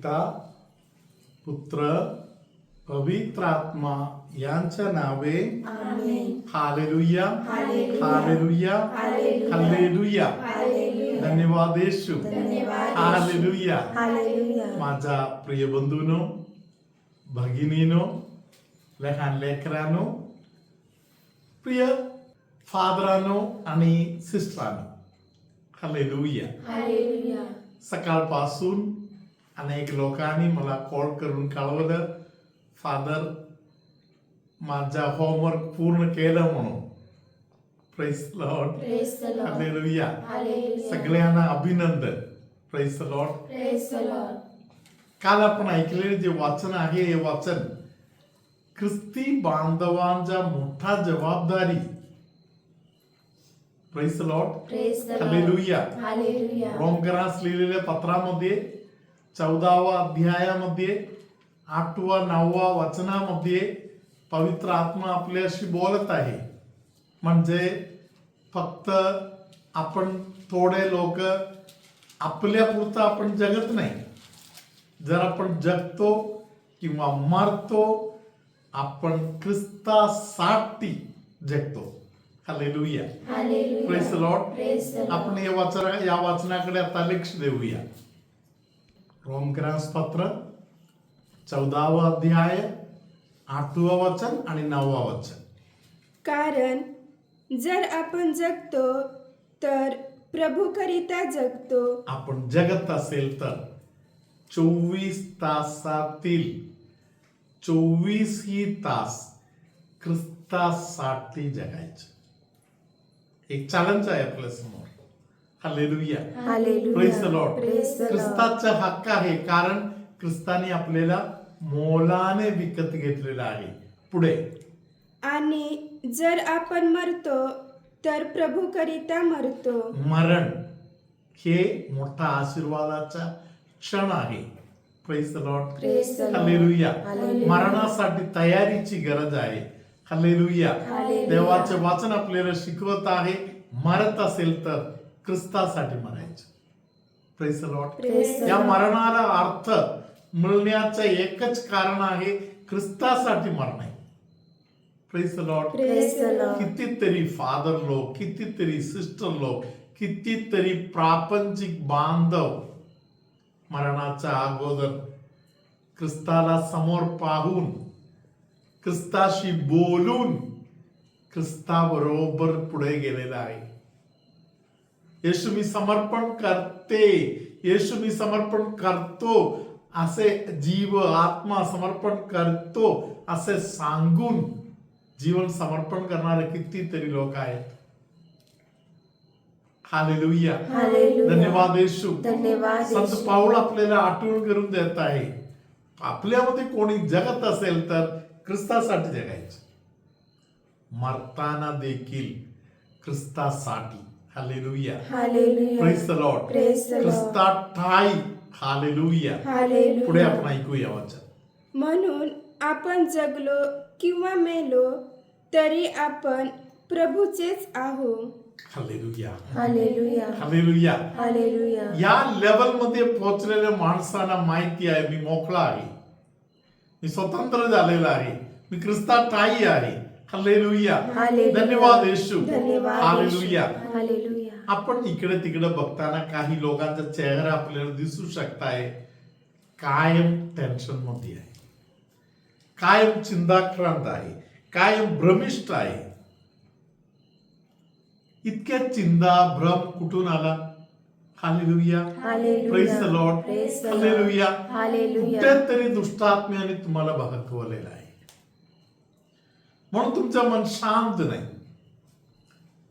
पिता पुत्र पवित्र आत्मा यांच्या नावे आमेन. हालेलुया हालेलुया. हालेलुया हालेलुया. हालेलुया. हालेलुया. धन्यवाद येशू. धन्यवाद येशू. हालेलुया. हालेलुया. माझ्या प्रिय बंधूनो, भगिनीनो, लहान लेकरांनो, प्रिय फादरांनो आणि सिस्टरांनो, हालेलुया. हालेलुया. सकाळपासून अनेक लोकांनी मला कॉल करून कळवलं, फादर माझा होमवर्क पूर्ण केलं म्हणून. Praise the Lord. Praise the Lord. हालेलुया. हालेलुया. सगळ्यांना अभिनंदन. Praise the Lord. Praise the Lord. काल आपण ऐकलेले जे वाचन आहे हे वाचन ख्रिस्ती बांधवांचा मोठा जबाबदारी. Praise the Lord. Praise the Lord. हालेलुया. हालेलुया. रोमकरास लिहिलेल्या पत्रामध्ये 14वा अध्यायामध्ये 8वा 9वा वचनामध्ये पवित्र आत्मा आपल्याशी बोलत आहे. म्हणजे फक्त आपण थोडे लोक आपल्या पुरतं आपण जगत नाही. जर आपण जगतो किंवा मरतो, आपण ख्रिस्तासाठी जगतो. हालेलुया. हालेलुया. Praise the Lord. Praise the Lord. आपण या वाचनाकडे आता लक्ष देऊया. रोमकरास पत्र 14वा अध्याय 8वा वचन आणि 9वा वचन. कारण जर आपण जगतो तर प्रभूकरिता जगतो. आपण जगत असेल तर 24 तासातील 24 ही तास ख्रिस्तासाठी जगायचं. एक चॅलेंज आहे आपल्या समोर. हालेलुया. हालेलुया. Praise the Lord. Praise the Lord. ख्रिस्ताचा हक्क आहे, कारण ख्रिस्ताने आपल्याला मोलाने विकत घेतलेला आहे. पुढे आणि जर आपण मरतो तर प्रभूकरिता मरतो. मरण हे मोठा आशीर्वादाचा क्षण आहे. Praise the Lord. Praise the Lord. हालेलुया. हालेलुया. मरणासाठी तयारीची गरज आहे. हालेलुया. हालेलुया. देवाचे वचन आपल्याला शिकवत आहे, मरत असेल तर ख्रिस्तासाठी मरायचं. Praise the Lord. Praise the या Lord. मरणाला अर्थ मिळण्याचं एकच कारण आहे, ख्रिस्तासाठी मरणे. Praise the Lord. Praise the Lord. कितीतरी फादर लोक, कितीतरी सिस्टर लोक, कितीतरी प्रापंचिक बांधव मरणाच्या अगोदर ख्रिस्ताला समोर पाहून, ख्रिस्ताशी बोलून ख्रिस्ताबरोबर पुढे गेलेला आहे. येशू मी समर्पण करते, येशू मी समर्पण करतो असे, जीव आत्मा समर्पण करतो असे सांगून जीवन समर्पण करणारे कितीतरी लोक आहेत. हालेलुया. हालेलुया. धन्यवाद येशू. धन्यवाद संत येशू. पाऊल आपल्याला आठवण करून देत आहे, आपल्यामध्ये कोणी जगत असेल तर ख्रिस्तासाठी जगायचं. मरताना देखील ख्रिस्तासाठी. हालेलुया. हालेलुया. Praise the Lord. Praise the Lord. ख्रिस्ता ठाई. हालेलुया. हालेलुया. पुढे आपण ऐकूया वचन. म्हणून आपण जगलो किंवा मेलो तरी आपण प्रभूचेच आहो. हालेलुया. हालेलुया. हालेलुया. हालेलुया. या लेवल मध्ये पोहोचलेल्या माणसांना माहिती आहे, मी मोकळा आहे, मी स्वतंत्र झालेला आहे, मी ख्रिस्ता ठाई आहे. हालेलुया. हालेलुया. धन्यवाद येशू. धन्यवाद हालेलुया. येशू. हालेलुया. आपण इकडे तिकडे बघताना काही लोकांचा चेहरा आपल्याला दिसू शकताय, कायम टेन्शन मध्ये आहे, कायम चिंताक्रांत आहे, कायम भ्रमिष्ट आहे. इतक्या चिंता भ्रम कुठून आला? हालेलुया. हालेलुया. Praise the Lord. Praise the Lord. हालेलुया. हालेलुया. कुठेतरी दुष्टात्म्याने तुम्हाला भडकवलेलं आहे, म्हणून तुमचं मन शांत नाही.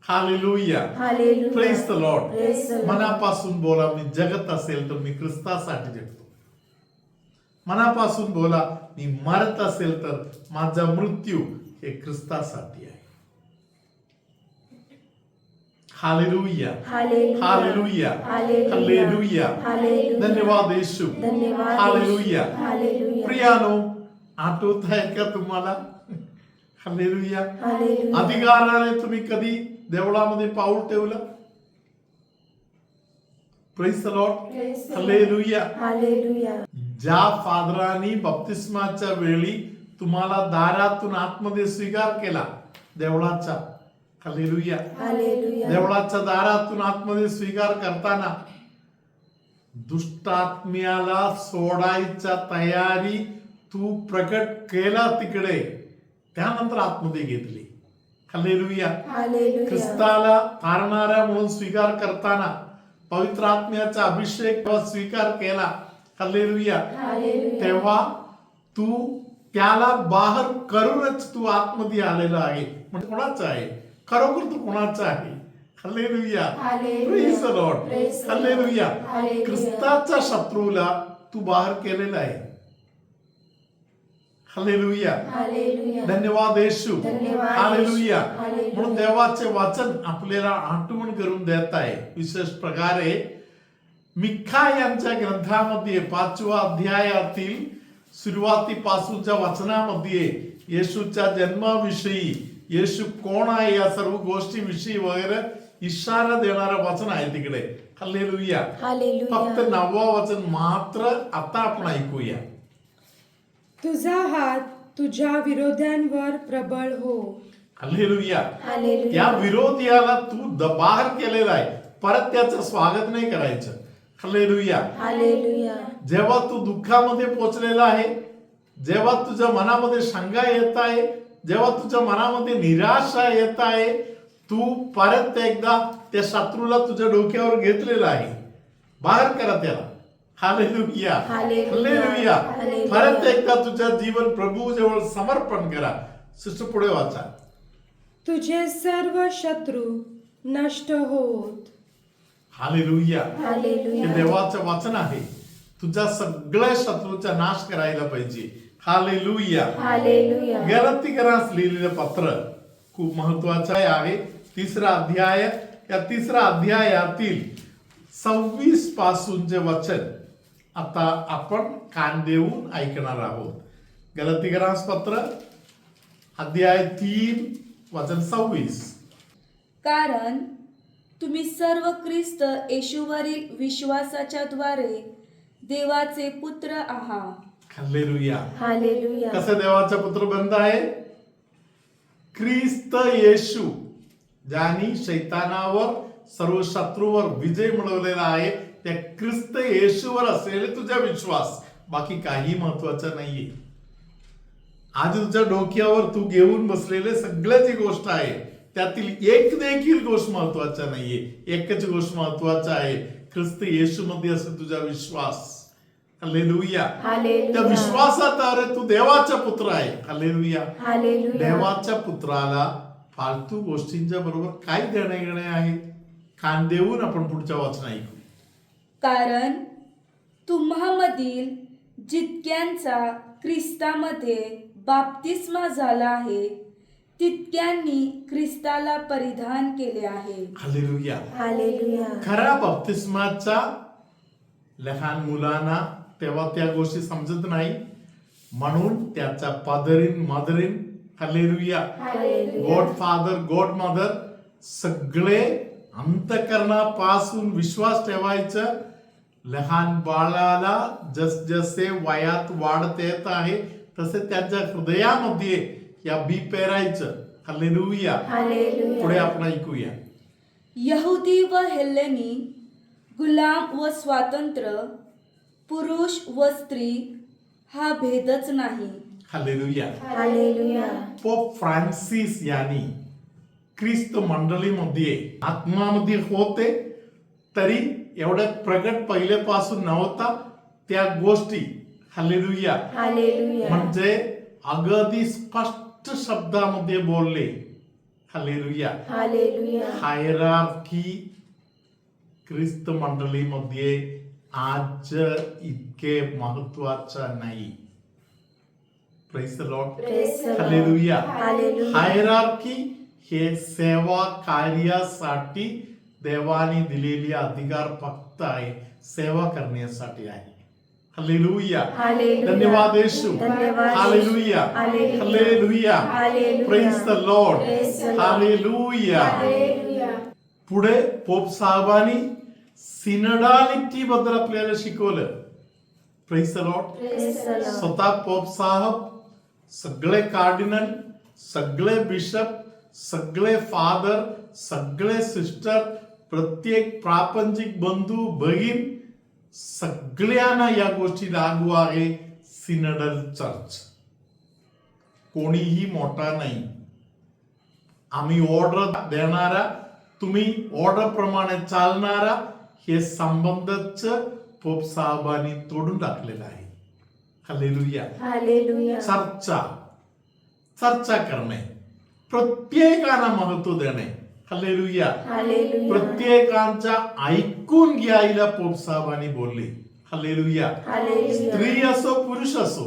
हालेलुया. हालेलुया. Praise the Lord. Praise the Lord. मनापासून बोला, मी जगत असेल तर मी ख्रिस्तासाठी जगतो. मनापासून बोला, मी मरत असेल तर माझा मृत्यू हे ख्रिस्तासाठी आहे. हालेलुया. हालेलुया. हालेलुया. हालेलुया. हालेलुया. हालेलुया. धन्यवाद येशू. धन्यवाद हालेलुया. येशू. हालेलुया. प्रियानो, आठवत आहे का तुम्हाला? हालेलुया. हालेलुया. अधिकाराने तुम्ही कधी देवळामध्ये पाऊल ठेवलं? Praise the Lord. Praise the Lord. हालेलुया. हालेलुया. ज्या फादरांनी बप्तिस्माच्या वेळी तुम्हाला दारातून आतमध्ये स्वीकार केला, देवळाच्या, हालेलुया, हालेलुया. देवळाच्या दारातून आतमध्ये स्वीकार करताना दुष्टात्म्याला सोडायच्या तयारी तू प्रकट केला तिकडे, त्यानंतर आतमध्ये घेतली. हालेलुया. हालेलुया. ख्रिस्ताला तारणाऱ्या म्हणून स्वीकार करताना पवित्र आत्म्याचा अभिषेक स्वीकार केला. हालेलुया. हालेलुया. तेव्हा तू त्याला बाहेर करूनच तू आतमध्ये आलेला आहे. म्हणजे कोणाचा आहे? खरोखर तू कोणाचा आहे? हालेलुया. हालेलुया. Praise the Lord. Praise the Lord. हालेलुया. हालेलुया. ख्रिस्ताच्या शत्रूला तू बाहेर केलेला आहे. हालेलुया. हालेलुया. धन्यवाद येशू. धन्यवाद हालेलुया. येशू. हालेलुया. म्हणून देवाचे वचन आपल्याला आठवण करून देत आहे. विशेष प्रकारे मिखा यांच्या ग्रंथामध्ये 5व्या अध्यायातील सुरुवातीपासूनच्या वचनामध्ये येशूच्या जन्माविषयी, येशू कोण आहे या सर्व गोष्टीविषयी वगैरे इशारा देणारं वचन आहे तिकडे. हालेलुया. हालेलुया. फक्त 9वं वचन मात्र आता आपण ऐकूया. तुझा हात तुझ्या विरोध्यांवर प्रबळ हो. हालेलुया. हालेलुया. त्या विरोधीला तू बाहेर केलेला आहे, परत त्याचं स्वागत नाही करायचं. हालेलुया. हालेलुया. जेव्हा तू दुःखामध्ये पोचलेला आहे, जेव्हा तुझ्या मनामध्ये शंका येत आहे, जेव्हा तुझ्या मनामध्ये निराशा येत आहे, तू परत एकदा त्या शत्रूला तुझ्या डोक्यावर घेतलेला आहे. बाहेर करा त्याला. हालेलुया. हालेलुया. हालेलुया. हालेलुया. परत एकदा तुझ्या जीवन प्रभू जवळ समर्पण करा. सिस्टर पुढे वाचा. तुझे सर्व शत्रू नष्ट होत. हालेलुया. हालेलुया. हे देवाचं वचन आहे. तुझ्या सगळ्या शत्रूचा नाश करायला पाहिजे. हालेलुया. हालेलुया. गलातीकरास लिहिलेलं पत्र खूप महत्वाचं आहे. 3रा अध्याय, या 3ऱ्या अध्यायातील 26 पासूनचे वचन आता आपण कान देऊन ऐकणार आहोत. गलातीकरास पत्र अध्याय 3 वचन 26. कारण तुम्ही सर्व ख्रिस्त येशूवरील विश्वासाच्या द्वारे देवाचे पुत्र आहात. हालेलुया. हालेलुया. कसं देवाचा पुत्र बनत आहे? ख्रिस्त येशू, ज्यांनी शैतानावर, सर्व शत्रूवर विजय मिळवलेला आहे, त्या ख्रिस्त येशूवर असलेले तुझा विश्वास, बाकी काही महत्वाचं नाहीये. आज तुझ्या डोक्यावर तू घेऊन बसलेले सगळ्याची गोष्ट आहे, त्यातील एक देखील गोष्ट महत्वाचा नाहीये. एकच गोष्ट महत्वाचा आहे, ख्रिस्त येशू मध्ये असेल तुझा विश्वास. हालेलुया. हालेलुया. त्या विश्वासात अरे तू देवाचा पुत्र आहे. हालेलुया. हालेलुया. देवाच्या पुत्राला फालतू गोष्टींच्या बरोबर काय देणे घेणे आहे? कान देऊन आपण पुढच्या वाचन ऐकू. कारण तुम्हामधील जितक्यांचा ख्रिस्तामध्ये बाप्तिस्मा झाला आहे, तितक्यांनी ख्रिस्ताला परिधान केले आहे. हालेलुया. हालेलुया. खऱ्या बाप्तिस्माचा लहान मुलांना तेव्हा त्या गोष्टी समजत नाही, म्हणून त्याचा फादरीन, मदरीन, हालेलुया, हालेलुया. गॉड फादर, गॉड मदर सगळे अंतकरणापासून विश्वास ठेवायचं. लहान बाळाला जसे वयात वाढत येत आहे तसे त्यांच्या हृदयामध्ये या बी पेरायचं. हालेलुया. हालेलुया. पुढे आपण ऐकूया. यहुदी व हेलेनी, गुलाम व स्वातंत्र्य, पुरुष व स्त्री हा भेदच नाही. हालेलुया. हालेलुया. पोप फ्रान्सिस यांनी ख्रिस्त मंडळीमध्ये आत्मामध्ये होते, तरी एवढं प्रगट पहिल्यापासून नव्हता त्या गोष्टी. हालेलुया. हालेलुया. म्हणजे अगदी स्पष्ट शब्दामध्ये बोलले. हालेलुया. हालेलुया. हायरार्की ख्रिस्त मंडळीमध्ये आज इतके महत्वाचं नाही. Praise the Lord. Praise the Lord. हालेलुया. हालेलुया. हायरार्की हे सेवा कार्यासाठी देवाने दिलेली अधिकार फक्त आहे, सेवा करण्यासाठी आहे. हालेलुया. हालेलुया. धन्यवाद येशू. धन्यवाद येशू. हालेलुया. हालेलुया. हालेलुया. हालेलुया. Praise the Lord. Praise the Lord. हालेलुया. हालेलुया. पुढे पोप साहेबांनी सिनडालिटी बद्दल आपल्याला शिकवलं. Praise the Lord. Praise the Lord. स्वतः पोप साहब, सगळे कार्डिनल, सगळे बिशप, सगळे फादर, सगळे सिस्टर, प्रत्येक प्रापंचिक बंधू भगिन, सगळ्यांना या गोष्टी लागू आहे. सिनडल चर्च कोणीही मोठा नाही. आम्ही ऑर्डर देणारा, तुम्ही ऑर्डर प्रमाणे चालणारा, हे संबंधच पोप साहेबांनी तोडून टाकलेलं आहे. हालेलुया. Hallelujah. चर्चा करणे, प्रत्येकाला महत्व देणे. हालेलुया. Hallelujah. प्रत्येकांच्या ऐकून घ्यायला पोप साहेबांनी बोलले. हालेलुया. Hallelujah. स्त्री असो पुरुष असो,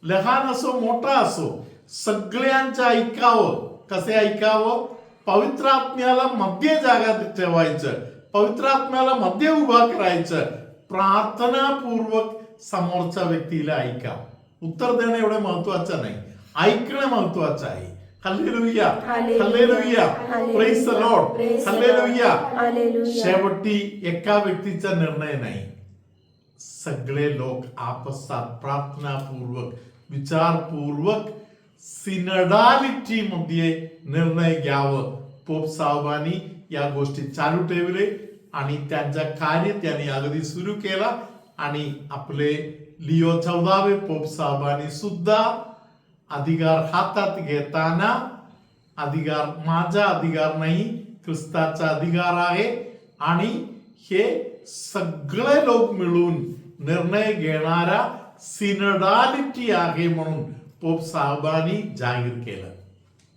लहान असो मोठा असो, सगळ्यांचं ऐकावं. कसे ऐकावं? पवित्र आत्म्याला मध्ये जागा ठेवायचं, पवित्र आत्म्याला मध्ये उभा करायचं, प्रार्थनापूर्वक समोरच्या व्यक्तीला ऐका. उत्तर देणं एवढं महत्वाचं नाही, ऐकणं महत्वाचं आहे. हालेलुया. हालेलुया. Praise the Lord. Hallelujah. Hallelujah. शेवटी एका व्यक्तीचा निर्णय नाही, सगळे लोक आपसात प्रार्थनापूर्वक विचारपूर्वक सिनडालिटी मध्ये निर्णय घ्यावं. पोप साहेबांनी या गोष्टी चालू ठेवले आणि त्यांचा कार्य त्यांनी अगदी सुरू केला. आणि आपले लिओ 14वे पोप साहेबांनी सुद्धा अधिकार हातात घेताना, अधिकार माझा अधिकार नाही, ख्रिस्ताचा अधिकार आहे आणि हे सगळे लोक मिळून निर्णय घेणारा सिनडालिटी आहे म्हणून पोप साहेबांनी जाहीर केलं.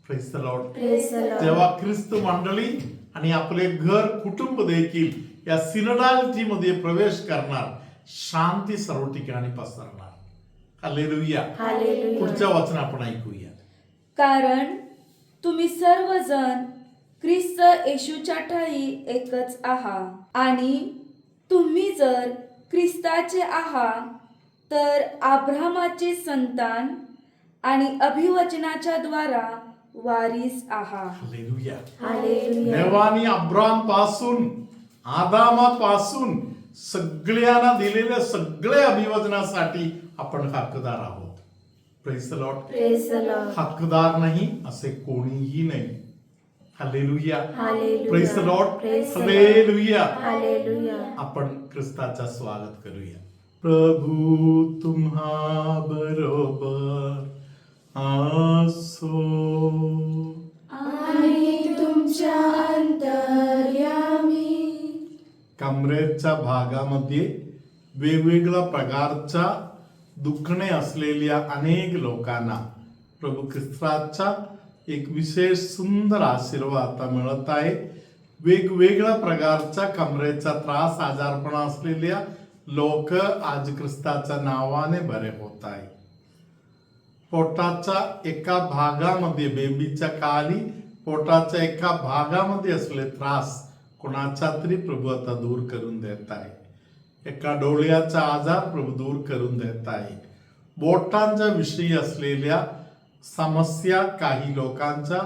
Praise the Lord. Praise the Lord. तेव्हा ख्रिस्त मंडळी आणि आपले घर कुटुंब देखील या सिनडालिटी मध्ये प्रवेश करणार, शांती सर्व ठिकाणी पसरणार. हालेलुया. Hallelujah. पुढच्या वचन आपण ऐकूया. कारण तुम्ही सर्वजण ख्रिस्त येशूच्या ठायी एकच आहात. आणि तुम्ही जर ख्रिस्ताचे आहात तर अब्राहमाचे संतान आणि अभिवचनाच्या द्वारा वारीस आहात. हालेलुया. Hallelujah. देवानी अब्राम पासून, आदामापासून सगळ्यांना दिलेल्या सगळ्या अभिवचनासाठी आपण हकदार आहोत. Praise the Lord. Praise the Lord. हकदार नाही असे कोणीही नाही. Hallelujah. Hallelujah. Praise the Lord. Praise the Lord. Hallelujah. Hallelujah. आपण ख्रिस्ताचा स्वागत करूया. प्रभू तुम्हा बरोबर असो. आणि तुमच्या अंतर्यामी. कमरेच्या भागामध्ये वेगवेगळ्या प्रकारच्या दुखणे असलेल्या अनेक लोकांना प्रभू ख्रिस्ताचा एक विशेष सुंदर आशीर्वाद आता मिळत आहे. वेगवेगळ्या प्रकारचा कमरेचा त्रास, आजारपणा असलेल्या लोक आज ख्रिस्ताच्या नावाने बरे होत आहे. पोटाच्या एका भागामध्ये, बेंबीच्या खाली पोटाच्या एका भागामध्ये असलेले त्रास कोणाचा तरी प्रभू आता दूर करून देत आहे. एका डोळ्याचा आजार प्रभू दूर करून देत आहे. बोटांच्या विषयी असलेल्या समस्या काही लोकांचा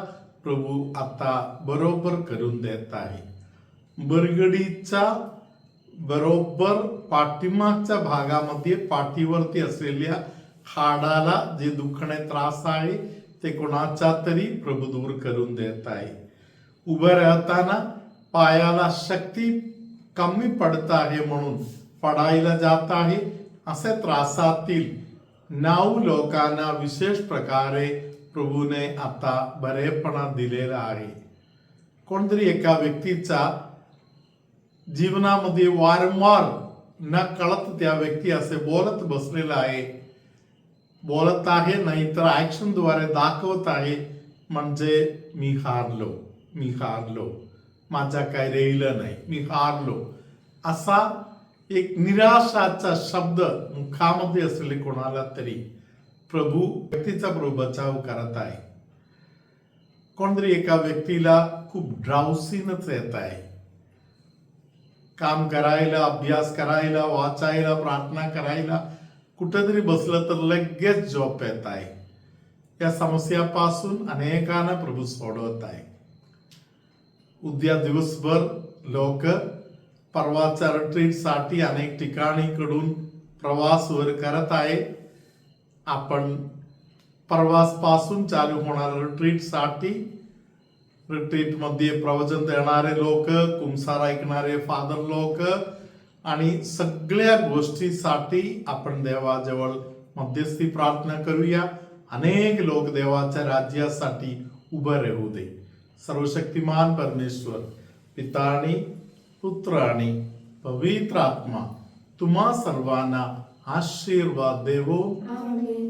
प्रभू आता बरोबर करून देत आहे. बरगडीच्या बरोबर पाठीमागच्या भागामध्ये पाठीवरती असलेल्या हाडाला जे दुखणे त्रास आहे ते कोणाचा तरी प्रभू दूर करून देत आहे. उभं राहताना पायाला शक्ती कमी पडत आहे म्हणून पडायला जात आहे, असे त्रासातील 9 लोकांना विशेष प्रकारे प्रभूने आता बरेपणा दिलेला आहे. कोणतरी एका व्यक्तीचा जीवनामध्ये वारंवार न कळत त्या व्यक्ती असे बोलत बसलेला आहे, बोलत आहे, नाहीतर ऍक्शन द्वारे दाखवत आहे, म्हणजे मी हारलो, माझा काय राहिलं नाही, मी हारलो, असा एक निराशाचा शब्द मुखामध्ये असलेले कोणाला तरी व्यक्तीचा प्रभू बचाव करत आहे. कोणतरी एका व्यक्तीला खूप ड्राउसीनच येत आहे, काम करायला, अभ्यास करायला, वाचायला, प्रार्थना करायला कुठेतरी बसलं तर लगेच झोप येत आहे. या समस्यापासून अनेकांना प्रभू सोडवत आहे. उद्या दिवसभर लोक परवाच्या रिट्रीट साठी अनेक ठिकाणीकडून प्रवास वर करत आहे. आपण परवास पासून चालू होणाऱ्या रिट्रीट मध्ये प्रवचन देणारे लोक, कुंसार ऐकणारे फादर लोक आणि सगळ्या गोष्टीसाठी आपण देवाजवळ मध्यस्थी प्रार्थना करूया. अनेक लोक देवाच्या राज्यासाठी उभे राहू दे. सर्वशक्तिमान परमेश्वर पिता आणि पुत्र आणि पवित्र आत्मा तुम्हा सर्वांना आशीर्वाद देवो. आमेन.